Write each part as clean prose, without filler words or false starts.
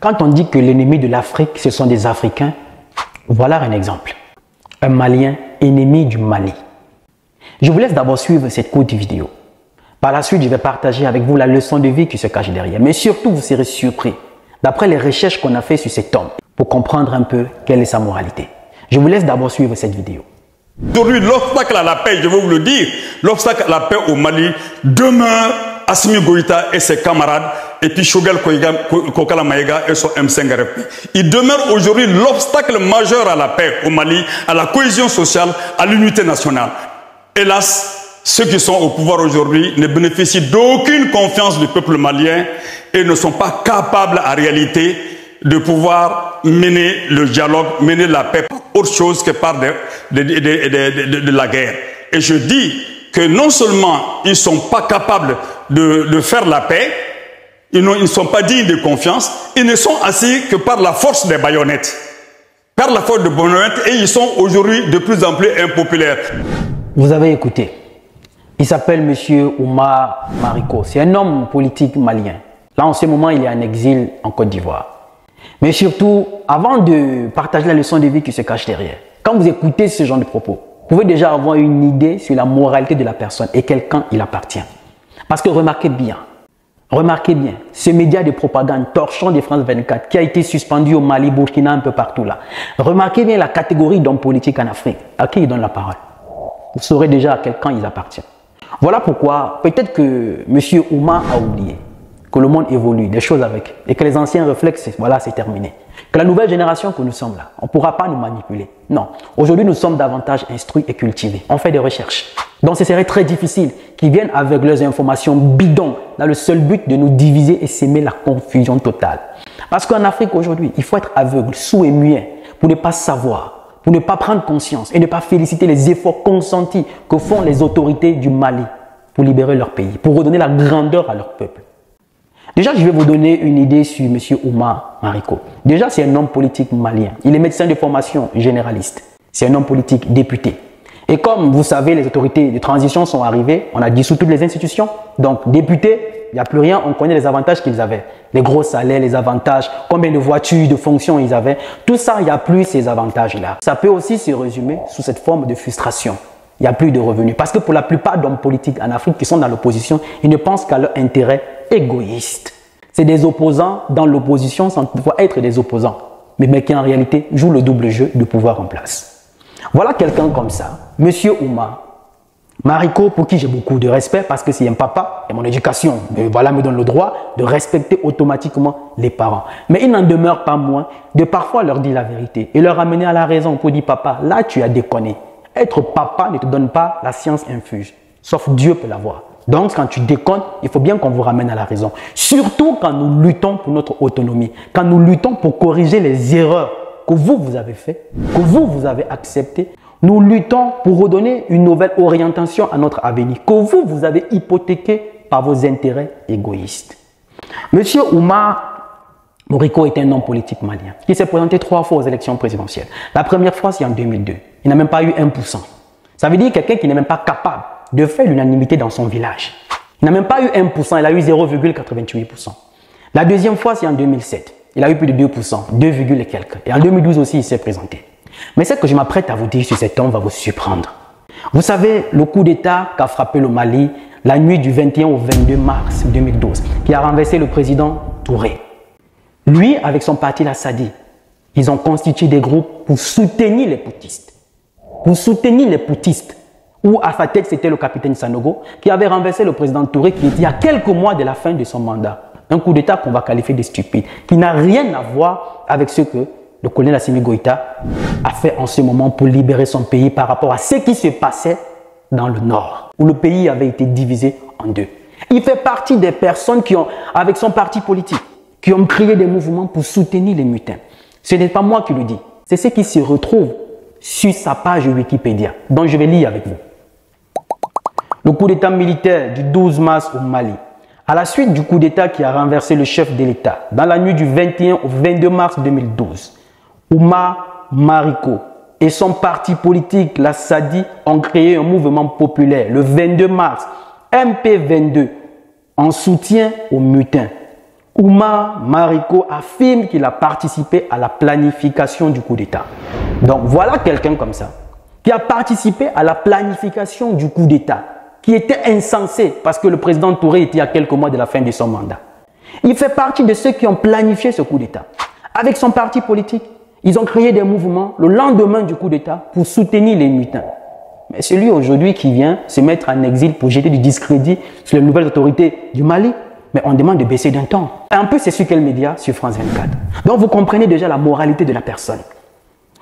Quand on dit que l'ennemi de l'Afrique, ce sont des Africains, voilà un exemple. Un Malien ennemi du Mali. Je vous laisse d'abord suivre cette courte vidéo. Par la suite, je vais partager avec vous la leçon de vie qui se cache derrière. Mais surtout, vous serez surpris, d'après les recherches qu'on a fait sur cet homme, pour comprendre un peu quelle est sa moralité. Je vous laisse d'abord suivre cette vidéo. Aujourd'hui, l'obstacle à la paix, je vais vous le dire, l'obstacle à la paix au Mali demeure Assimi Goïta et ses camarades, et puis Choguel Kokala Maïga et son M5RP. Il demeure aujourd'hui l'obstacle majeur à la paix au Mali, à la cohésion sociale, à l'unité nationale. Hélas, ceux qui sont au pouvoir aujourd'hui ne bénéficient d'aucune confiance du peuple malien et ne sont pas capables en réalité de pouvoir mener le dialogue, mener la paix, autre chose que par de la guerre. Et je dis que non seulement ils ne sont pas capables de faire la paix, ils ne sont pas dignes de confiance, ils ne sont assis que par la force des baïonnettes. Par la force des baïonnettes, et ils sont aujourd'hui de plus en plus impopulaires. Vous avez écouté. Il s'appelle M. Oumar Mariko. C'est un homme politique malien. Là, en ce moment, il est en exil en Côte d'Ivoire. Mais surtout, avant de partager la leçon de vie qui se cache derrière, quand vous écoutez ce genre de propos, vous pouvez déjà avoir une idée sur la moralité de la personne et quel camp il appartient. Parce que remarquez bien, ce média de propagande torchant de France 24 qui a été suspendu au Mali, Burkina, un peu partout là. Remarquez bien la catégorie d'hommes politiques en Afrique. À qui il donne la parole? Vous saurez déjà à quel camp il appartient. Voilà pourquoi peut-être que M. Oumar a oublié que le monde évolue, des choses avec, et que les anciens réflexes, voilà, c'est terminé. Que la nouvelle génération que nous sommes là, on ne pourra pas nous manipuler. Non. Aujourd'hui, nous sommes davantage instruits et cultivés. On fait des recherches. Donc, ce serait très difficile qu'ils viennent avec leurs informations bidons dans le seul but de nous diviser et s'aimer la confusion totale. Parce qu'en Afrique aujourd'hui, il faut être aveugle, sourd et muet pour ne pas savoir, pour ne pas prendre conscience et ne pas féliciter les efforts consentis que font les autorités du Mali pour libérer leur pays, pour redonner la grandeur à leur peuple. Déjà, je vais vous donner une idée sur M. Oumar Mariko. Déjà, c'est un homme politique malien. Il est médecin de formation généraliste. C'est un homme politique député. Et comme vous savez, les autorités de transition sont arrivées, on a dissous toutes les institutions. Donc, députés, il n'y a plus rien, on connaît les avantages qu'ils avaient. Les gros salaires, les avantages, combien de voitures, de fonctions ils avaient. Tout ça, il n'y a plus ces avantages-là. Ça peut aussi se résumer sous cette forme de frustration. Il n'y a plus de revenus. Parce que pour la plupart d'hommes politiques en Afrique qui sont dans l'opposition, ils ne pensent qu'à leur intérêt égoïste. C'est des opposants dans l'opposition sans pouvoir être des opposants, mais qui en réalité jouent le double jeu de pouvoir en place. Voilà quelqu'un comme ça, M. Oumar Mariko, pour qui j'ai beaucoup de respect parce que c'est un papa et mon éducation me donne le droit de respecter automatiquement les parents. Mais il n'en demeure pas moins de parfois leur dire la vérité et leur amener à la raison pour dire papa, là tu as déconné. Être papa ne te donne pas la science infuse, sauf Dieu peut l'avoir. Donc, quand tu déconnes, il faut bien qu'on vous ramène à la raison. Surtout quand nous luttons pour notre autonomie, quand nous luttons pour corriger les erreurs que vous avez faites, que vous avez acceptées. Nous luttons pour redonner une nouvelle orientation à notre avenir, que vous avez hypothéqué par vos intérêts égoïstes. Monsieur Oumar Mariko est un homme politique malien qui s'est présenté 3 fois aux élections présidentielles. La première fois, c'est en 2002. Il n'a même pas eu 1%. Ça veut dire quelqu'un qui n'est même pas capable de faire l'unanimité dans son village. Il n'a même pas eu 1%, il a eu 0,88%. La deuxième fois, c'est en 2007. Il a eu plus de 2%, 2, et quelques. Et en 2012 aussi, il s'est présenté. Mais ce que je m'apprête à vous dire sur cet homme va vous surprendre. Vous savez, le coup d'État qu'a frappé le Mali la nuit du 21 au 22 mars 2012, qui a renversé le président Touré. Lui, avec son parti, la SADI, ils ont constitué des groupes pour soutenir les poutistes. Pour soutenir les poutistes. Où à sa tête, c'était le capitaine Sanogo, qui avait renversé le président Touré, qui était à quelques mois de la fin de son mandat. Un coup d'État qu'on va qualifier de stupide, qui n'a rien à voir avec ce que le colonel Assimi Goïta a fait en ce moment pour libérer son pays par rapport à ce qui se passait dans le Nord, où le pays avait été divisé en deux. Il fait partie des personnes qui ont, avec son parti politique, qui ont créé des mouvements pour soutenir les mutins. Ce n'est pas moi qui le dis, c'est ce qui se retrouve sur sa page Wikipédia, dont je vais lire avec vous. Le coup d'État militaire du 12 mars au Mali. À la suite du coup d'État qui a renversé le chef de l'État, dans la nuit du 21 au 22 mars 2012, Oumar Mariko et son parti politique, la SADI, ont créé un mouvement populaire le 22 mars, MP22, en soutien aux mutins. Oumar Mariko affirme qu'il a participé à la planification du coup d'État. Donc voilà quelqu'un comme ça, qui a participé à la planification du coup d'État, qui était insensé parce que le président Touré était à quelques mois de la fin de son mandat. Il fait partie de ceux qui ont planifié ce coup d'État. Avec son parti politique, ils ont créé des mouvements le lendemain du coup d'État pour soutenir les mutins. Mais c'est lui aujourd'hui qui vient se mettre en exil pour jeter du discrédit sur les nouvelles autorités du Mali. Mais on demande de baisser d'un ton. Et en plus, c'est sur quel média? Sur France 24. Donc vous comprenez déjà la moralité de la personne.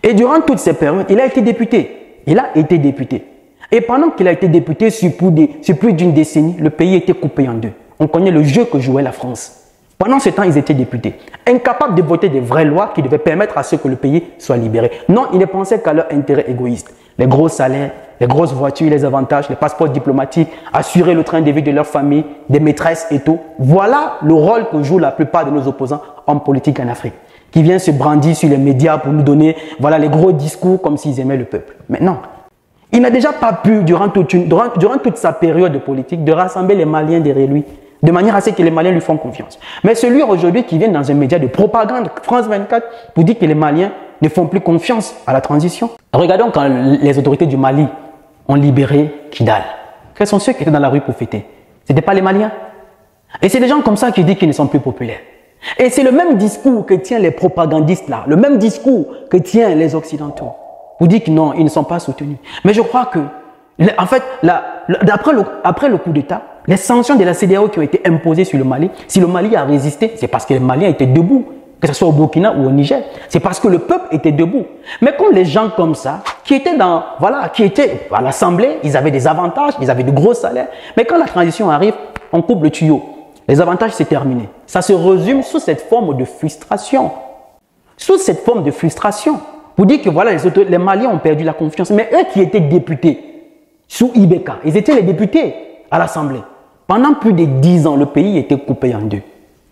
Et durant toutes ces périodes, il a été député. Il a été député. Et pendant qu'il a été député sur plus d'une décennie, le pays était coupé en deux. On connaît le jeu que jouait la France. Pendant ce temps, ils étaient députés, incapables de voter des vraies lois qui devaient permettre à ceux que le pays soit libéré. Non, ils ne pensaient qu'à leur intérêt égoïste. Les gros salaires, les grosses voitures, les avantages, les passeports diplomatiques, assurer le train de vie de leur famille, des maîtresses et tout. Voilà le rôle que jouent la plupart de nos opposants en politique en Afrique, qui viennent se brandir sur les médias pour nous donner les gros discours comme s'ils aimaient le peuple. Mais non, il n'a déjà pas pu, durant toute sa période de politique, de rassembler les Maliens derrière lui, de manière à ce que les Maliens lui font confiance. Mais celui aujourd'hui qui vient dans un média de propagande, France 24, pour dire que les Maliens ne font plus confiance à la transition. Regardons quand les autorités du Mali ont libéré Kidal. Quels sont ceux qui étaient dans la rue pour fêter? Ce n'étaient pas les Maliens. Et c'est des gens comme ça qui disent qu'ils ne sont plus populaires. Et c'est le même discours que tiennent les propagandistes là, le même discours que tiennent les Occidentaux. Vous dites que non, ils ne sont pas soutenus. Mais je crois que, en fait, après le coup d'État, les sanctions de la CEDEAO qui ont été imposées sur le Mali, si le Mali a résisté, c'est parce que les Maliens étaient debout, que ce soit au Burkina ou au Niger. C'est parce que le peuple était debout. Mais comme les gens comme ça, qui étaient à l'Assemblée, ils avaient des avantages, ils avaient de gros salaires. Mais quand la transition arrive, on coupe le tuyau. Les avantages, c'est terminé. Ça se résume sous cette forme de frustration. Sous cette forme de frustration. Vous dites que voilà, les Maliens ont perdu la confiance. Mais eux qui étaient députés sous Ibeka, ils étaient les députés à l'Assemblée. Pendant plus de 10 ans, le pays était coupé en deux.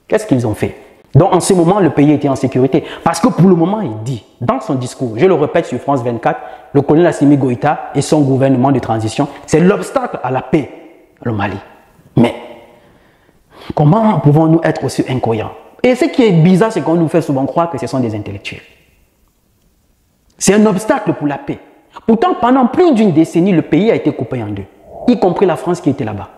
Qu'est-ce qu'ils ont fait? Donc en ce moment, le pays était en sécurité. Parce que pour le moment, il dit, dans son discours, je le répète sur France 24, le colonel Assimi Goïta et son gouvernement de transition, c'est l'obstacle à la paix, le Mali. Mais comment pouvons-nous être aussi incohérents? Et ce qui est bizarre, c'est qu'on nous fait souvent croire que ce sont des intellectuels. C'est un obstacle pour la paix. Pourtant, pendant plus d'une décennie, le pays a été coupé en deux, y compris la France qui était là-bas.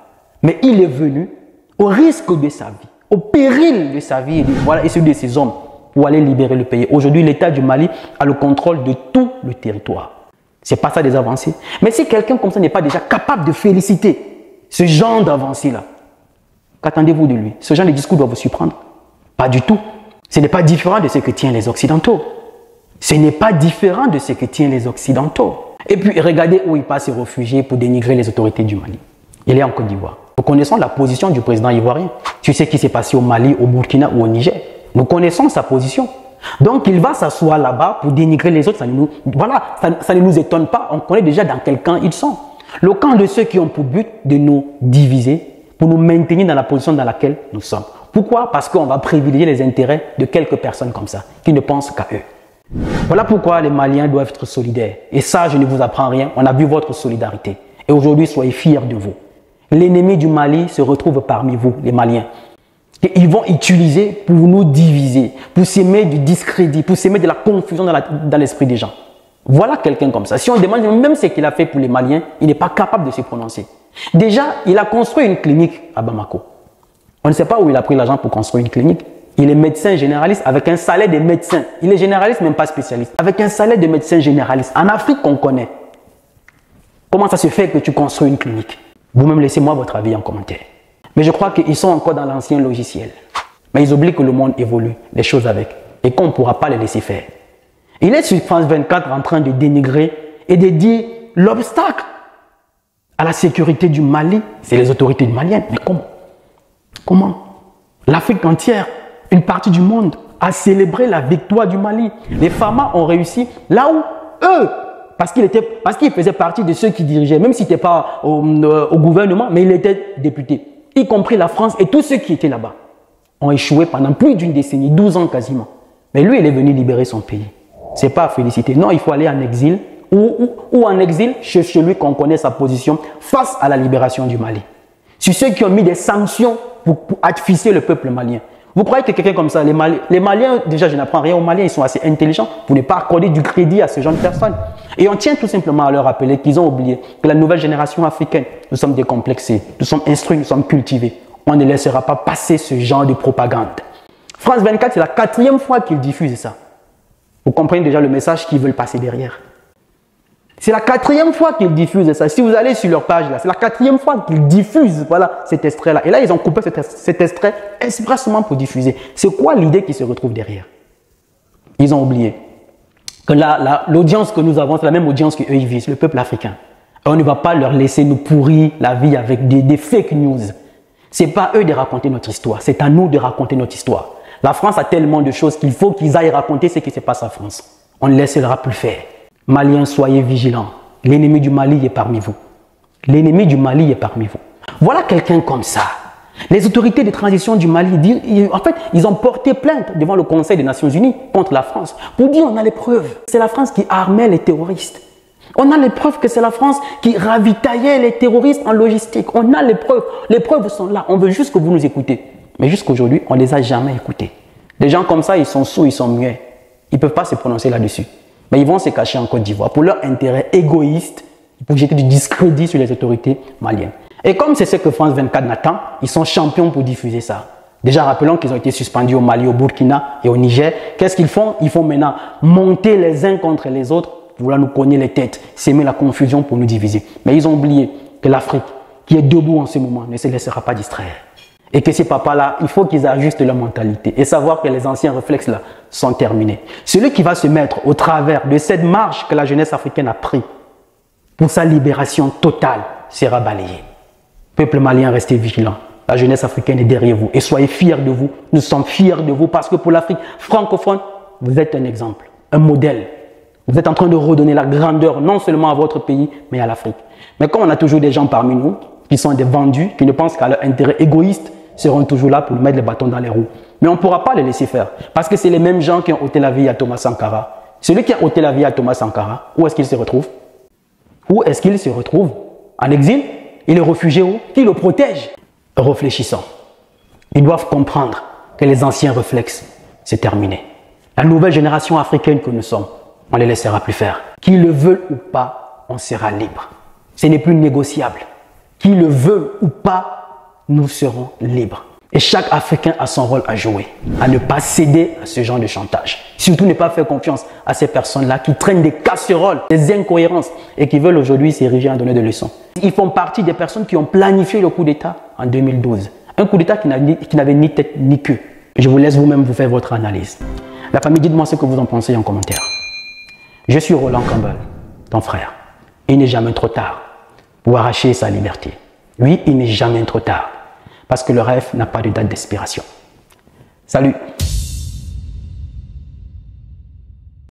Mais il est venu au risque de sa vie, au péril de sa vie et celui de ses hommes pour aller libérer le pays. Aujourd'hui, l'État du Mali a le contrôle de tout le territoire. Ce n'est pas ça des avancées. Mais si quelqu'un comme ça n'est pas déjà capable de féliciter ce genre d'avancées-là, qu'attendez-vous de lui? Ce genre de discours doit vous surprendre? Pas du tout. Ce n'est pas différent de ce que tiennent les Occidentaux. Ce n'est pas différent de ce que tiennent les Occidentaux. Et puis, regardez où il passe se réfugier pour dénigrer les autorités du Mali. Il est en Côte d'Ivoire. Nous connaissons la position du président ivoirien. Tu sais ce qui s'est passé au Mali, au Burkina ou au Niger. Nous connaissons sa position. Donc, il va s'asseoir là-bas pour dénigrer les autres. Ça ne nous étonne pas. On connaît déjà dans quel camp ils sont. Le camp de ceux qui ont pour but de nous diviser, pour nous maintenir dans la position dans laquelle nous sommes. Pourquoi? Parce qu'on va privilégier les intérêts de quelques personnes comme ça, qui ne pensent qu'à eux. Voilà pourquoi les Maliens doivent être solidaires. Et ça, je ne vous apprends rien. On a vu votre solidarité. Et aujourd'hui, soyez fiers de vous. L'ennemi du Mali se retrouve parmi vous, les Maliens. Et ils vont utiliser pour nous diviser, pour s'aimer du discrédit, pour s'aimer de la confusion dans l'esprit des gens. Voilà quelqu'un comme ça. Si on demande même ce qu'il a fait pour les Maliens, il n'est pas capable de se prononcer. Déjà, il a construit une clinique à Bamako. On ne sait pas où il a pris l'argent pour construire une clinique. Il est médecin généraliste avec un salaire de médecin. Il est généraliste, même pas spécialiste. Avec un salaire de médecin généraliste. En Afrique, qu'on connaît. Comment ça se fait que tu construis une clinique? Vous-même, laissez-moi votre avis en commentaire. Mais je crois qu'ils sont encore dans l'ancien logiciel. Mais ils oublient que le monde évolue, les choses avec. Et qu'on ne pourra pas les laisser faire. Il est sur France 24 en train de dénigrer et de dire l'obstacle à la sécurité du Mali, c'est les autorités maliennes. Mais comment? Comment? L'Afrique entière, une partie du monde, a célébré la victoire du Mali. Les Fama ont réussi là où eux, parce qu'il faisait partie de ceux qui dirigeaient, même s'il n'était pas au gouvernement, mais il était député, y compris la France et tous ceux qui étaient là-bas, ont échoué pendant plus d'une décennie, 12 ans quasiment. Mais lui, il est venu libérer son pays. Ce n'est pas à féliciter. Non, il faut aller en exil ou en exil chez celui qu'on connaît sa position face à la libération du Mali. Sur ceux qui ont mis des sanctions pour asfixier le peuple malien. Vous croyez que quelqu'un comme ça, les Maliens, déjà je n'apprends rien aux Maliens, ils sont assez intelligents. Vous n'avez pas accordé du crédit à ce genre de personnes. Et on tient tout simplement à leur rappeler qu'ils ont oublié que la nouvelle génération africaine, nous sommes décomplexés, nous sommes instruits, nous sommes cultivés. On ne laissera pas passer ce genre de propagande. France 24, c'est la 4e fois qu'ils diffusent ça. Vous comprenez déjà le message qu'ils veulent passer derrière. C'est la 4e fois qu'ils diffusent ça. Si vous allez sur leur page, là, c'est la 4e fois qu'ils diffusent voilà, cet extrait-là. Et là, ils ont coupé cet extrait expressément pour diffuser. C'est quoi l'idée qui se retrouve derrière? Ils ont oublié que l'audience que nous avons, c'est la même audience qu'eux ils visent, le peuple africain. Et on ne va pas leur laisser nous pourrir la vie avec des fake news. Ce n'est pas eux de raconter notre histoire, c'est à nous de raconter notre histoire. La France a tellement de choses qu'il faut qu'ils aillent raconter ce qui se passe en France. On ne laissera plus faire. Maliens, soyez vigilants. L'ennemi du Mali est parmi vous. L'ennemi du Mali est parmi vous. Voilà quelqu'un comme ça. Les autorités de transition du Mali, en fait, ils ont porté plainte devant le Conseil des Nations Unies contre la France pour dire on a les preuves. C'est la France qui armait les terroristes. On a les preuves que c'est la France qui ravitaillait les terroristes en logistique. On a les preuves. Les preuves sont là. On veut juste que vous nous écoutez. Mais jusqu'aujourd'hui, on ne les a jamais écoutés. Des gens comme ça, ils sont sourds, ils sont muets. Ils ne peuvent pas se prononcer là-dessus. Mais ils vont se cacher en Côte d'Ivoire pour leur intérêt égoïste, pour jeter du discrédit sur les autorités maliennes. Et comme c'est ce que France 24 n'attend, ils sont champions pour diffuser ça. Déjà, rappelons qu'ils ont été suspendus au Mali, au Burkina et au Niger. Qu'est-ce qu'ils font? Ils font maintenant monter les uns contre les autres, vouloir nous cogner les têtes, s'aimer la confusion pour nous diviser. Mais ils ont oublié que l'Afrique, qui est debout en ce moment, ne se laissera pas distraire. Et que ces papas-là, il faut qu'ils ajustent leur mentalité et savoir que les anciens réflexes-là sont terminés. Celui qui va se mettre au travers de cette marche que la jeunesse africaine a prise pour sa libération totale sera balayé. Peuple malien, restez vigilant. La jeunesse africaine est derrière vous et soyez fiers de vous. Nous sommes fiers de vous parce que pour l'Afrique francophone, vous êtes un exemple, un modèle. Vous êtes en train de redonner la grandeur non seulement à votre pays, mais à l'Afrique. Mais comme on a toujours des gens parmi nous qui sont des vendus, qui ne pensent qu'à leur intérêt égoïste, seront toujours là pour nous mettre les bâtons dans les roues. Mais on ne pourra pas les laisser faire. Parce que c'est les mêmes gens qui ont ôté la vie à Thomas Sankara. Celui qui a ôté la vie à Thomas Sankara, où est-ce qu'il se retrouve? Où est-ce qu'il se retrouve? En exil? Il est réfugié où? Qui le protège? Réfléchissons. Ils doivent comprendre que les anciens réflexes, c'est terminé. La nouvelle génération africaine que nous sommes, on ne les laissera plus faire. Qu'ils le veulent ou pas, on sera libre. Ce n'est plus négociable. Qu'ils le veulent ou pas, nous serons libres. Et chaque Africain a son rôle à jouer, à ne pas céder à ce genre de chantage. Surtout ne pas faire confiance à ces personnes-là qui traînent des casseroles, des incohérences et qui veulent aujourd'hui s'ériger à donner des leçons. Ils font partie des personnes qui ont planifié le coup d'État en 2012. Un coup d'État qui n'avait ni tête ni queue. Je vous laisse vous-même vous faire votre analyse. La famille, dites-moi ce que vous en pensez en commentaire. Je suis Roland Campbell, ton frère. Il n'est jamais trop tard pour arracher sa liberté. Oui, il n'est jamais trop tard. Parce que le rêve n'a pas de date d'expiration. Salut!